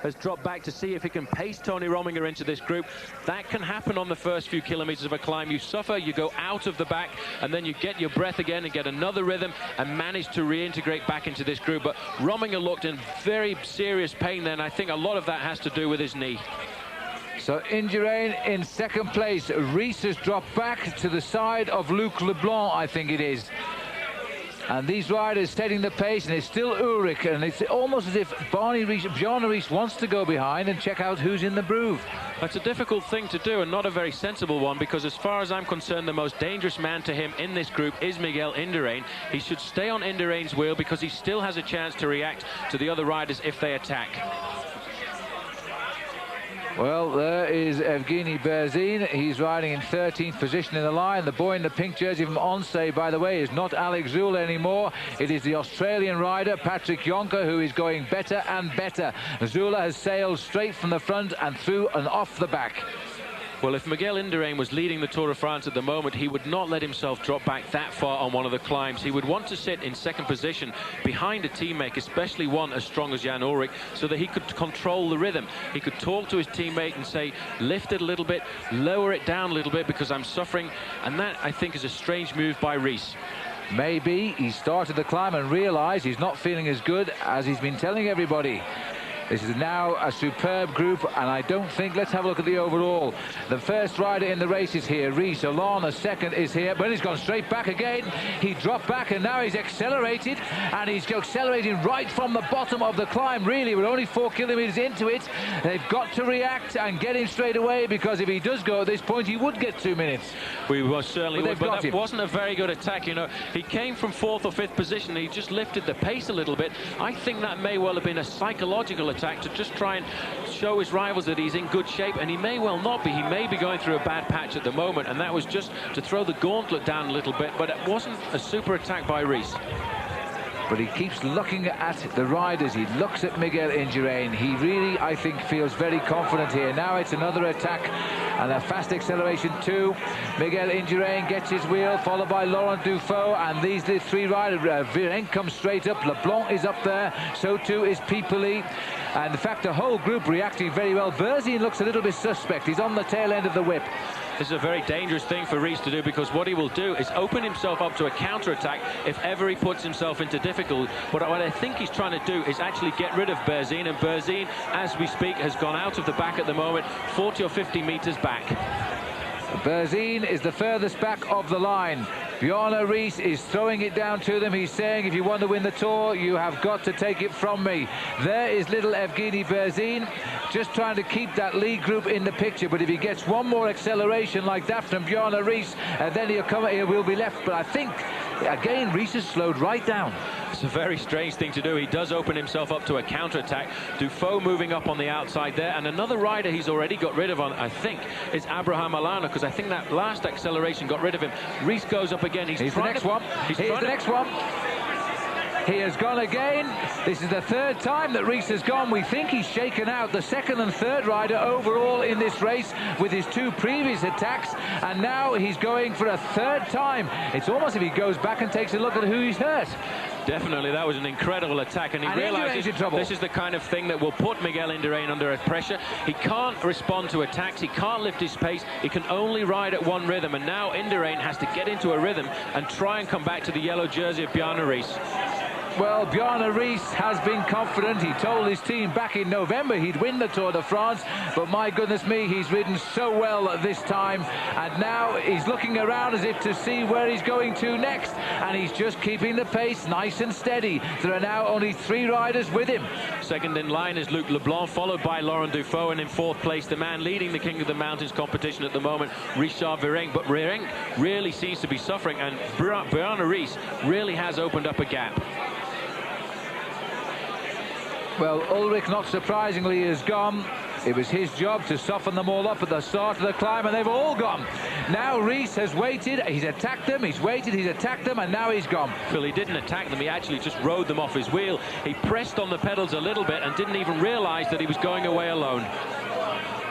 has dropped back to see if he can pace Tony Rominger into this group. That can happen on the first few kilometers of a climb. You suffer, you go out of the back, and then you get your breath again and get another rhythm and manage to reintegrate back into this group. But Rominger looked in very serious pain then. I think a lot of that has to do with his knee. So Indurain in second place. Rees has dropped back to the side of Luc Leblanc, I think it is. And these riders setting the pace, and it's still Ulrich, and it's almost as if Bjarne Riis wants to go behind and check out who's in the groove. That's a difficult thing to do, and not a very sensible one, because as far as I'm concerned, the most dangerous man to him in this group is Miguel Indurain. He should stay on Indurain's wheel because he still has a chance to react to the other riders if they attack. Well, there is Evgeny Berzin. He's riding in 13th position in the line. The boy in the pink jersey from Onse, by the way, is not Alex Zula anymore. It is the Australian rider, Patrick Jonker, who is going better and better. Zula has sailed straight from the front and through and off the back. Well, if Miguel Indurain was leading the Tour de France at the moment, he would not let himself drop back that far on one of the climbs. He would want to sit in second position behind a teammate, especially one as strong as Jan Ullrich, so that he could control the rhythm. He could talk to his teammate and say, lift it a little bit, lower it down a little bit because I'm suffering. And that, I think, is a strange move by Riis. Maybe he started the climb and realised he's not feeling as good as he's been telling everybody. This is now a superb group, and I don't think... Let's have a look at the overall. The first rider in the race is here, Riis. Alon, a second, is here, but he's gone straight back again. He dropped back, and now he's accelerated, and he's accelerating right from the bottom of the climb, really. We're only 4 kilometres into it. They've got to react and get him straight away, because if he does go at this point, he would get 2 minutes. We most certainly would, but that him. wasn't a very good attack, you know. He came from 4th or 5th position, and he just lifted the pace a little bit. I think that may well have been a psychological attack to just try and show his rivals that he's in good shape, and he may well not be. He may be going through a bad patch at the moment, and that was just to throw the gauntlet down a little bit, but it wasn't a super attack by Riis. But he keeps looking at the riders. He looks at Miguel Indurain. He really, I think, feels very confident here. Now it's another attack and a fast acceleration too. Miguel Indurain gets his wheel, followed by Laurent Dufaux, and these the three riders. Virenque comes straight up. Leblanc is up there. So too is Pipoli. And in fact, the whole group reacting very well. Berzin looks a little bit suspect. He's on the tail end of the whip. This is a very dangerous thing for Riis to do, because what he will do is open himself up to a counter-attack if ever he puts himself into difficulty. But what I think he's trying to do is actually get rid of Berzin, and Berzin, as we speak, has gone out of the back at the moment, 40 or 50 metres back. Berzin is the furthest back of the line. Bjarne Riis is throwing it down to them. He's saying, if you want to win the Tour, you have got to take it from me. There is little Evgeny Berzin, just trying to keep that lead group in the picture. But if he gets one more acceleration like that from Bjarne Riis, then he will be left. But I think, again, Riis has slowed right down. It's a very strange thing to do. He does open himself up to a counter-attack. Dufaux moving up on the outside there. And another rider he's already got rid of, I think, is Abraham Alana, because I think that last acceleration got rid of him. Riis goes up again. He's the next one. Here's the next one. He has gone again. This is the third time that Riis has gone. We think he's shaken out the second and third rider overall in this race with his 2 previous attacks, and now he's going for a third time. It's almost as if he goes back and takes a look at who he's hurt. Definitely, that was an incredible attack, and he realizes this is the kind of thing that will put Miguel Indurain under pressure. He can't respond to attacks, he can't lift his pace, he can only ride at one rhythm, and now Indurain has to get into a rhythm and try and come back to the yellow jersey of Bjarne Riis. Well, Bjarne Riis has been confident. He told his team back in November he'd win the Tour de France, but my goodness me, he's ridden so well this time, and now he's looking around as if to see where he's going to next, and he's just keeping the pace nice and steady. There are now only 3 riders with him. Second in line is Luc Leblanc, followed by Laurent Dufaux, and in 4th place, the man leading the King of the Mountains competition at the moment, Richard Virenque. But Virenque really seems to be suffering, and Bjarne Riis really has opened up a gap. Well, Ulrich, not surprisingly, is gone. It was his job to soften them all up at the start of the climb, and they've all gone. Now Riis has waited, he's attacked them, he's waited, he's attacked them, and now he's gone. Phil, he didn't attack them, he actually just rode them off his wheel. He pressed on the pedals a little bit and didn't even realize that he was going away alone.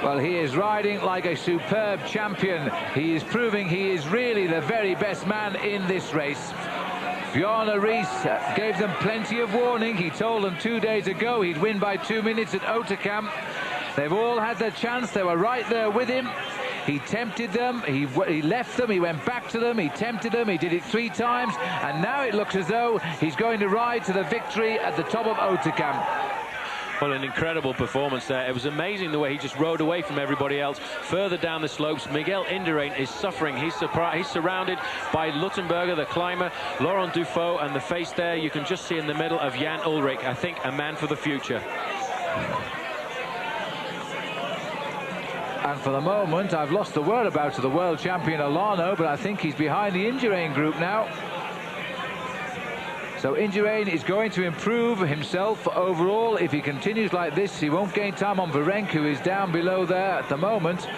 Well, he is riding like a superb champion. He is proving he is really the very best man in this race. Bjarne Riis gave them plenty of warning. He told them 2 days ago he'd win by 2 minutes at Hautacam. They've all had their chance. They were right there with him. He tempted them, he left them, he went back to them, he tempted them, he did it 3 times, and now it looks as though he's going to ride to the victory at the top of Hautacam. Well, an incredible performance there. It was amazing the way he just rode away from everybody else. Further down the slopes, Miguel Indurain is suffering. He's surrounded by Luttenberger, the climber, Laurent Dufaux, and the face there you can just see in the middle of Jan Ullrich. I think a man for the future. And for the moment, I've lost the whereabouts of the world champion Alano, but I think he's behind the Indurain group now. So Indurain is going to improve himself overall. If he continues like this, he won't gain time on Virenque, who is down below there at the moment.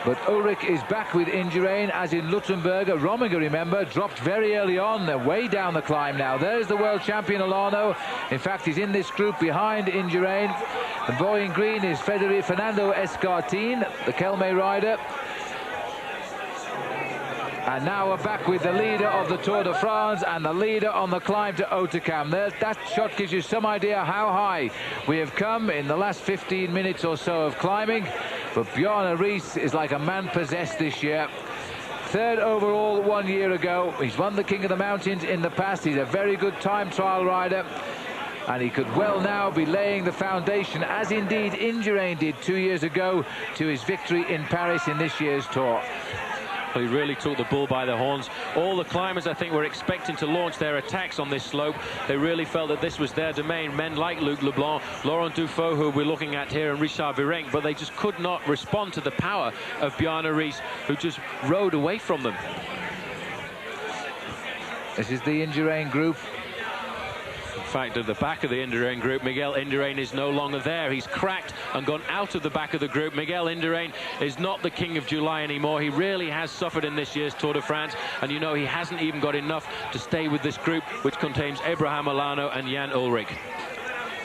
But Ullrich is back with Indurain, as in Luttenberger. Rominger, remember, dropped very early on. They're way down the climb now. There's the world champion Alano. In fact, he's in this group behind Indurain. The boy in green is Fernando Escartin, the Kelme rider. And now we're back with the leader of the Tour de France and the leader on the climb to Hautacam. That shot gives you some idea how high we have come in the last 15 minutes or so of climbing. But Bjarne Riis is like a man possessed this year. 3rd overall 1 year ago. He's won the King of the Mountains in the past. He's a very good time trial rider. And he could well now be laying the foundation, as indeed Indurain did 2 years ago, to his victory in Paris in this year's Tour. He really took the bull by the horns. All the climbers, I think, were expecting to launch their attacks on this slope. They really felt that this was their domain. Men like Luc Leblanc, Laurent Dufaux, who we're looking at here, and Richard Virenque, but they just could not respond to the power of Bjarne Riis, who just rode away from them. This is the Indurain group. In fact, at the back of the Indurain group, Miguel Indurain is no longer there. He's cracked and gone out of the back of the group. Miguel Indurain is not the King of July anymore. He really has suffered in this year's Tour de France, and you know he hasn't even got enough to stay with this group, which contains Abraham Alano and Jan Ullrich.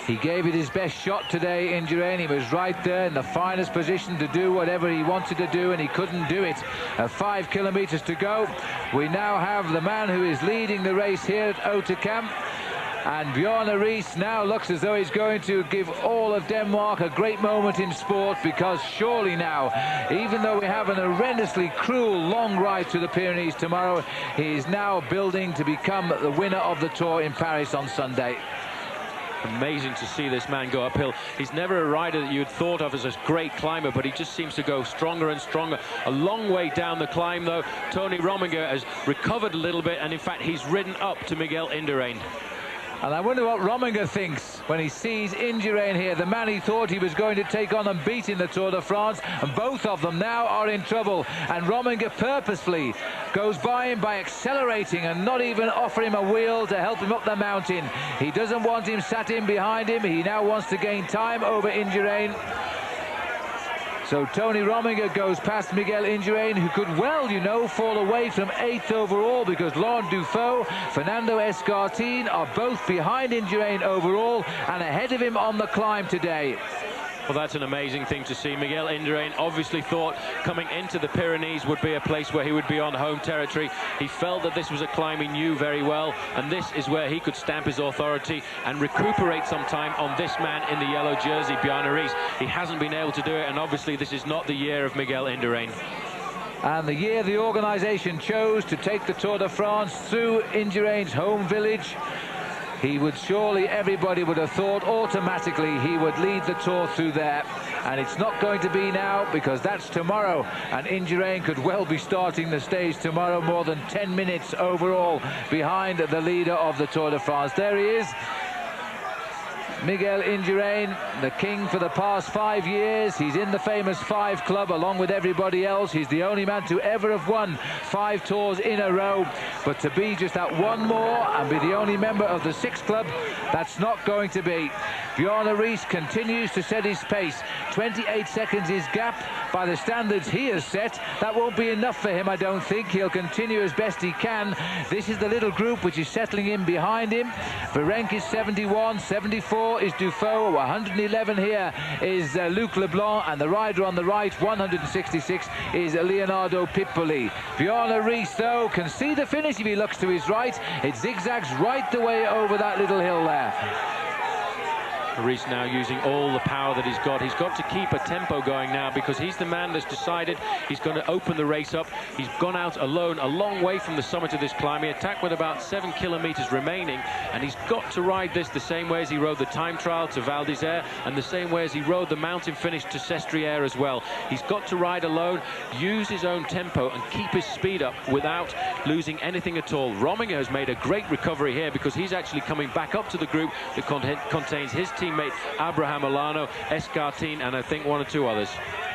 He gave it his best shot today, Indurain. He was right there in the finest position to do whatever he wanted to do, and he couldn't do it. 5 kilometers to go. We now have the man who is leading the race here at Hautacam. And Bjarne Riis now looks as though he's going to give all of Denmark a great moment in sport, because surely now, even though we have an horrendously cruel long ride to the Pyrenees tomorrow, he is now building to become the winner of the Tour in Paris on Sunday. Amazing to see this man go uphill. He's never a rider that you'd thought of as a great climber, but he just seems to go stronger and stronger. A long way down the climb, though. Tony Rominger has recovered a little bit, and in fact, he's ridden up to Miguel Indurain. And I wonder what Rominger thinks when he sees Indurain here, the man he thought he was going to take on and beat in the Tour de France, and both of them now are in trouble. And Rominger purposefully goes by him by accelerating and not even offer him a wheel to help him up the mountain. He doesn't want him sat in behind him. He now wants to gain time over Indurain. So Tony Rominger goes past Miguel Indurain, who could well, you know, fall away from 8th overall, because Laurent Dufaux, Fernando Escartin are both behind Indurain overall and ahead of him on the climb today. Well, that's an amazing thing to see. Miguel Indurain obviously thought coming into the Pyrenees would be a place where he would be on home territory. He felt that this was a climb he knew very well, and this is where he could stamp his authority and recuperate some time on this man in the yellow jersey, Bjarne Riis. He hasn't been able to do it, and obviously this is not the year of Miguel Indurain. And the year the organisation chose to take the Tour de France through Indurain's home village, he would surely, everybody would have thought automatically he would lead the Tour through there. And it's not going to be now, because that's tomorrow. And Indurain could well be starting the stage tomorrow, more than 10 minutes overall behind the leader of the Tour de France. There he is, Miguel Indurain, the king for the past 5 years. He's in the famous 5 club along with everybody else. He's the only man to ever have won 5 tours in a row. But to be just that one more and be the only member of the 6 club, that's not going to be. Bjarne Riis continues to set his pace. 28 seconds his gap by the standards he has set. That won't be enough for him, I don't think. He'll continue as best he can. This is the little group which is settling in behind him. Virenque is 71, 74 is Dufault, 111 here is Luc Leblanc, and the rider on the right, 166, is Leonardo Pippoli. Bjarne Riis, though, can see the finish if he looks to his right. It zigzags right the way over that little hill there. Riis now using all the power that he's got. He's got to keep a tempo going now, because he's the man that's decided he's going to open the race up. He's gone out alone a long way from the summit of this climb. He attacked with about 7 kilometers remaining, and he's got to ride this the same way as he rode the time trial to Val d'Isère, and the same way as he rode the mountain finish to Sestriere as well. He's got to ride alone, use his own tempo, and keep his speed up without losing anything at all. Rominger has made a great recovery here, because he's actually coming back up to the group that contains his teammate Abraham Olano, Escartin, and I think 1 or 2 others.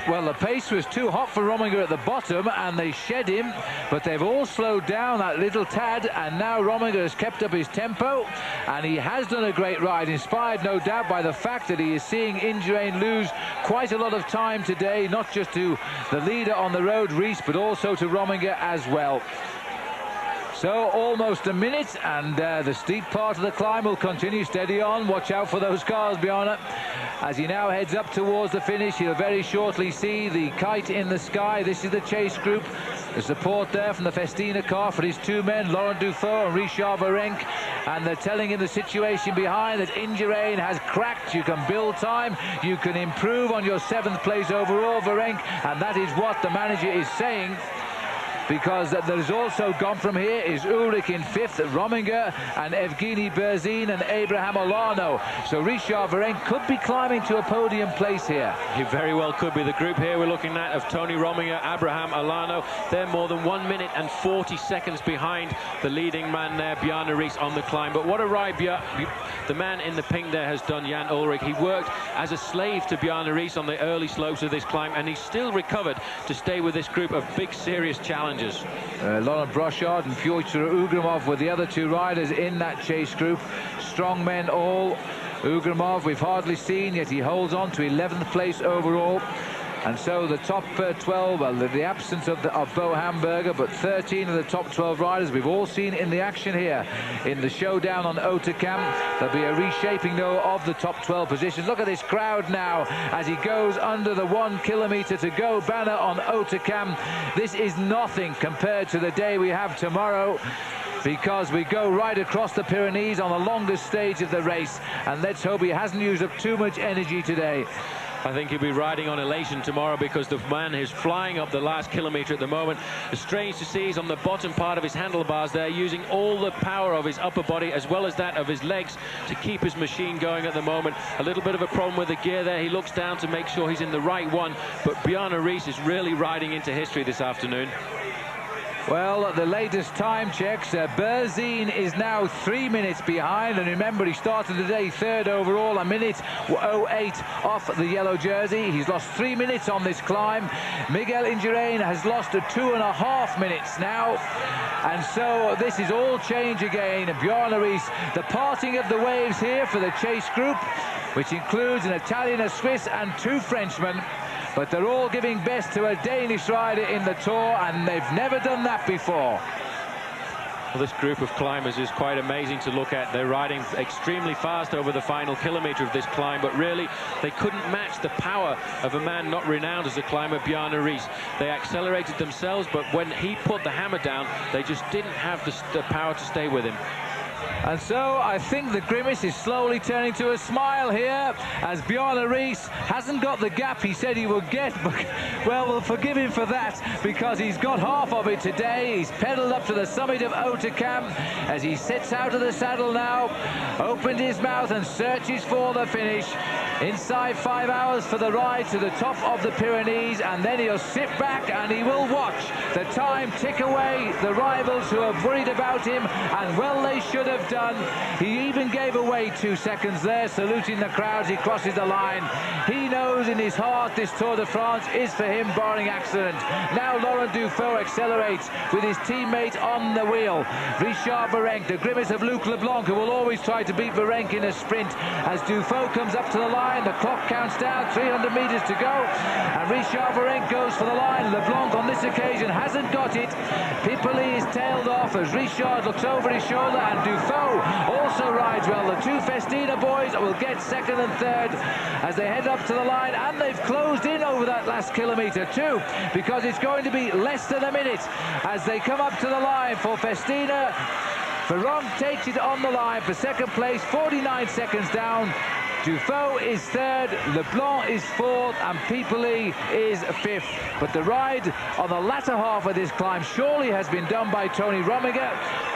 Well, the pace was too hot for Rominger at the bottom, and they shed him, but they've all slowed down that little tad, and now Rominger has kept up his tempo, and he has done a great ride, inspired no doubt by the fact that he is seeing Indurain lose quite a lot of time today, not just to the leader on the road, Riis, but also to Rominger as well. So almost a minute, and the steep part of the climb will continue. Steady on, watch out for those cars, Bjarne. As he now heads up towards the finish, he'll very shortly see the kite in the sky. This is the chase group. The support there from the Festina car for his 2 men, Laurent Dufault and Richard Virenque. And they're telling him the situation behind, that Indurain has cracked. You can build time, you can improve on your 7th place overall, Virenque. And that is what the manager is saying, because there's also gone from here is Ulrich in 5th, Rominger and Evgeny Berzin and Abraham Olano. So Richard Virenque could be climbing to a podium place here. He very well could be. The group here we're looking at of Tony Rominger, Abraham Olano, they're more than 1 minute and 40 seconds behind the leading man there, Bjarne Riis, on the climb. But what a ride the man in the pink there has done, Jan Ullrich. He worked as a slave to Bjarne Riis on the early slopes of this climb, and he's still recovered to stay with this group of big, serious challengers. Laurent Brochard and Pyotr Ugrimov were the other 2 riders in that chase group. Strong men all. Ugrimov we've hardly seen, yet he holds on to 11th place overall. And so the top 12, well, the absence of Bo Hamburger, but 13 of the top 12 riders we've all seen in the action here in the showdown on Hautacam. There'll be a reshaping, though, of the top 12 positions. Look at this crowd now as he goes under the 1 kilometer to go banner on Hautacam. This is nothing compared to the day we have tomorrow, because we go right across the Pyrenees on the longest stage of the race, and let's hope he hasn't used up too much energy today. I think he'll be riding on elation tomorrow, because the man is flying up the last kilometre at the moment. It's strange to see he's on the bottom part of his handlebars there, using all the power of his upper body as well as that of his legs to keep his machine going at the moment. A little bit of a problem with the gear there. He looks down to make sure he's in the right one, but Bjarne Riis is really riding into history this afternoon. Well, the latest time checks, Berzin is now 3 minutes behind, and remember, he started today 3rd overall, 1:08 off the yellow jersey. He's lost 3 minutes on this climb. Miguel Indurain has lost 2.5 minutes now, and so this is all change again. Bjarne Riis, the parting of the waves here for the chase group, which includes an Italian, a Swiss, and 2 Frenchmen. But they're all giving best to a Danish rider in the Tour, and they've never done that before. Well, this group of climbers is quite amazing to look at. They're riding extremely fast over the final kilometre of this climb, but really they couldn't match the power of a man not renowned as a climber, Bjarne Riis. They accelerated themselves, but when he put the hammer down, they just didn't have the power to stay with him. And so I think the grimace is slowly turning to a smile here, as Bjarne Riis hasn't got the gap he said he would get, but well, we'll forgive him for that, because he's got half of it today. He's pedalled up to the summit of Hautacam as he sits out of the saddle now, opened his mouth and searches for the finish. Inside 5 hours for the ride to the top of the Pyrenees, and then he'll sit back and he will watch the time tick away. The rivals who are worried about him, and well they should have done. He even gave away 2 seconds there, saluting the crowd as he crosses the line. He knows in his heart this Tour de France is for him, barring accident. Now Laurent Dufaux accelerates with his teammate on the wheel. Richard Virenque, the grimace of Luc Leblanc, who will always try to beat Virenque in a sprint. As Dufaux comes up to the line, the clock counts down, 300 metres to go, and Richard Virenque goes for the line. Leblanc on this occasion hasn't got it. Piperly is tailed off as Richard looks over his shoulder, and Dufaux also rides well. The two Festina boys will get second and third as they head up to the line, and they've closed in over that last kilometre too, because it's going to be less than a minute as they come up to the line for Festina. Virenque takes it on the line for second place, 49 seconds down. Dufaux is third, Leblanc is fourth, and Piperly is fifth. But the ride on the latter half of this climb surely has been done by Tony Rominger,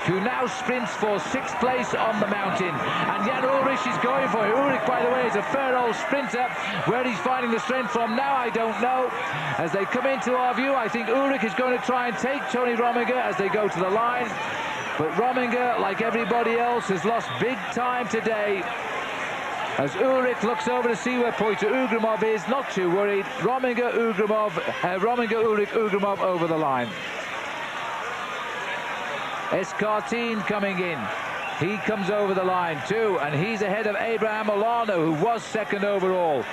who now sprints for sixth place on the mountain. And Jan Ullrich is going for it. Ullrich, by the way, is a fair old sprinter. Where he's finding the strength from now, I don't know. As they come into our view, I think Ullrich is going to try and take Tony Rominger as they go to the line. But Rominger, like everybody else, has lost big time today. As Ullrich looks over to see where Poiter Ugrimov is, not too worried. Rominger, Ullrich, Ugrimov over the line. Escartine coming in. He comes over the line too, and he's ahead of Abraham Olano, who was second overall.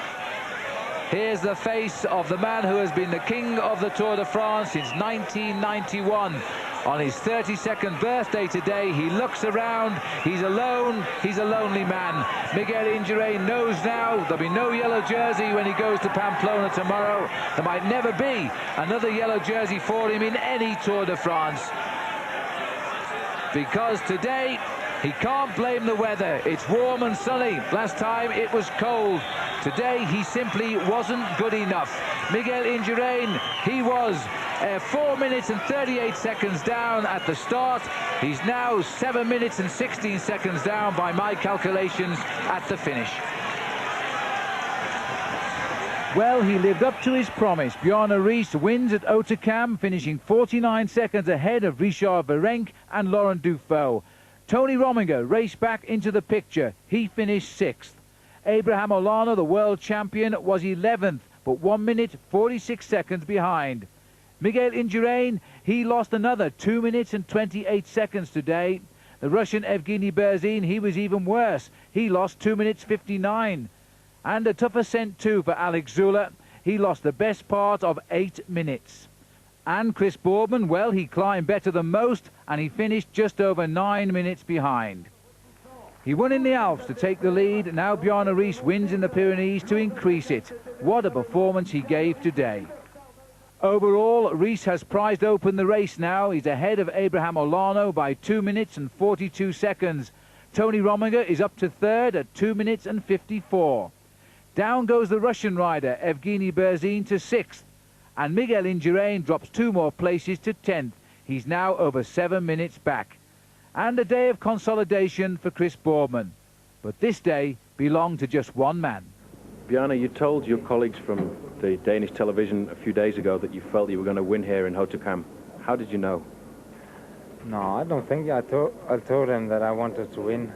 Here's the face of the man who has been the king of the Tour de France since 1991. On his 32nd birthday today, he looks around, he's alone, he's a lonely man. Miguel Indurain knows now there'll be no yellow jersey when he goes to Pamplona tomorrow. There might never be another yellow jersey for him in any Tour de France. Because today, he can't blame the weather. It's warm and sunny. Last time it was cold. Today he simply wasn't good enough. Miguel Indurain, he was 4 minutes and 38 seconds down at the start. He's now 7 minutes and 16 seconds down by my calculations at the finish. Well, he lived up to his promise. Bjarne Riis wins at Hautacam, finishing 49 seconds ahead of Richard Virenque and Laurent Dufaux. Tony Rominger raced back into the picture. He finished 6th. Abraham Olano, the world champion, was 11th, but 1 minute 46 seconds behind. Miguel Indurain, he lost another 2 minutes and 28 seconds today. The Russian Evgeny Berzin, he was even worse. He lost 2 minutes 59. And a tough ascent too for Alex Zülle. He lost the best part of 8 minutes. And Chris Boardman, well, he climbed better than most, and he finished just over 9 minutes behind. He won in the Alps to take the lead. Now Bjarne Riis wins in the Pyrenees to increase it. What a performance he gave today. Overall, Riis has prized open the race now. He's ahead of Abraham Olano by 2 minutes and 42 seconds. Tony Rominger is up to third at 2 minutes and 54. Down goes the Russian rider, Evgeny Berzin, to 6th. And Miguel Indurain drops 2 more places to 10th. He's now over 7 minutes back. And a day of consolidation for Chris Boardman. But this day belonged to just one man. Bjarne, you told your colleagues from the Danish television a few days ago that you felt you were going to win here in Hautacam. How did you know? No, I don't think I told them that I wanted to win.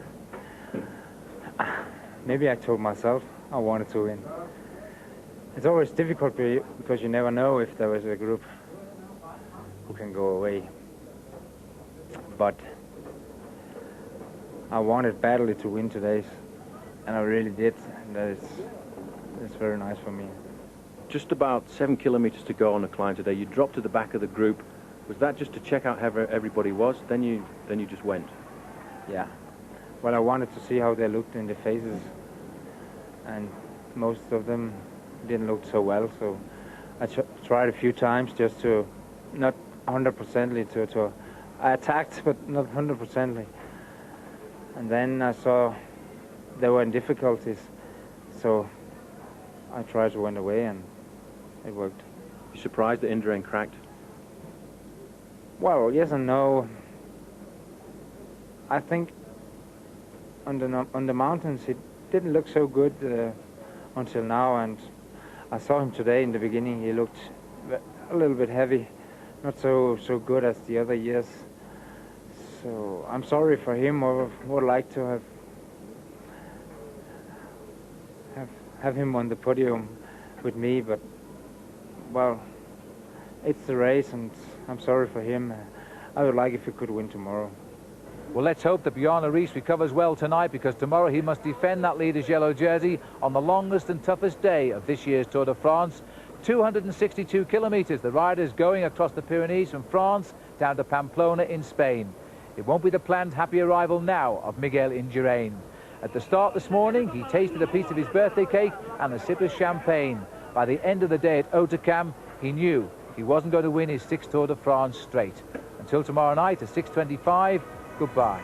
Maybe I told myself I wanted to win. It's always difficult because you never know if there is a group who can go away. But I wanted badly to win today, and I really did. That's very nice for me. Just about 7 kilometers to go on the climb today. You dropped to the back of the group. Was that just to check out how everybody was? Then you just went? Yeah. Well, I wanted to see how they looked in the faces, and most of them didn't look so well. So I tried a few times just to, not 100%ly, to I attacked, but not 100%ly. And then I saw they were in difficulties, so I tried to win away, and it worked. You surprised that Indurain cracked? Well, yes and no. I think on the mountains it didn't look so good until now. And I saw him today in the beginning. He looked a little bit heavy, not so good as the other years. So I'm sorry for him. I would like to have him on the podium with me, but well, it's the race, and I'm sorry for him. I would like if he could win tomorrow. Well, let's hope that Bjarne Riis recovers well tonight, because tomorrow he must defend that leader's yellow jersey on the longest and toughest day of this year's Tour de France. 262 kilometres, the riders going across the Pyrenees from France down to Pamplona in Spain. It won't be the planned happy arrival now of Miguel Indurain. At the start this morning, he tasted a piece of his birthday cake and a sip of champagne. By the end of the day at Hautacam, he knew he wasn't going to win his 6th Tour de France straight. Until tomorrow night at 6:25, goodbye.